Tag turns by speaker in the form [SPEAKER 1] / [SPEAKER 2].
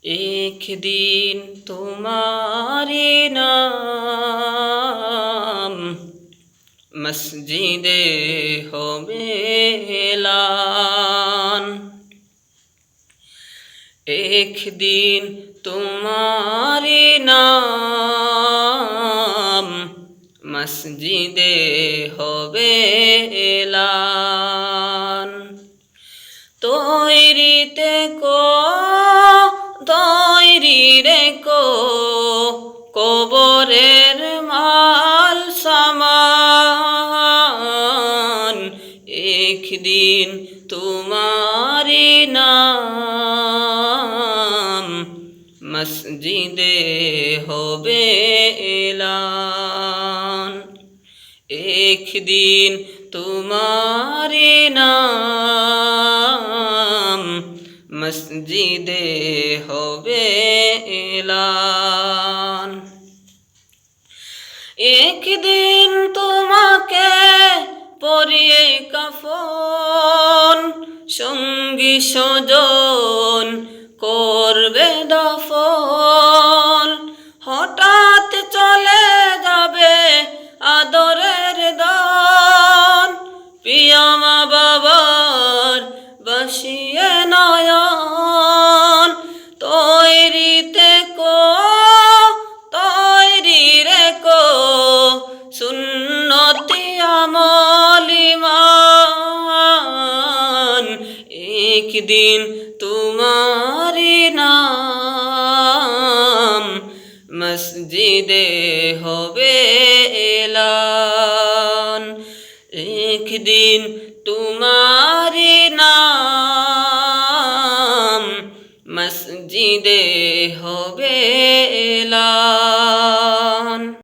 [SPEAKER 1] एक दिन तुम्हारी नाम मस्जिदे হবে এলান। एक दिन तुम्हारी नाम मस्जिदे হবে এলান। তৈরি রেখো কবরের মাল সামান। একদিন তোমারি নাম মসজিদে হবে এলান। একদিন তোমারি নাম মসজিদে হবে এলান। একদিন তোমাকে পরিয়ে কাফন, সঙ্গী স্বজন করবে দফন। হঠাৎ চলে যাবে আদরের দন, প্রিয় মা বাবার বাসিয়ে নয়ন। তৈরি রেখো সুন্নতি আমল ঈমান। একদিন তোমারি নাম মসজিদে হবে এলান। একদিন তোমারি নাম মসজিদে হবে এলান।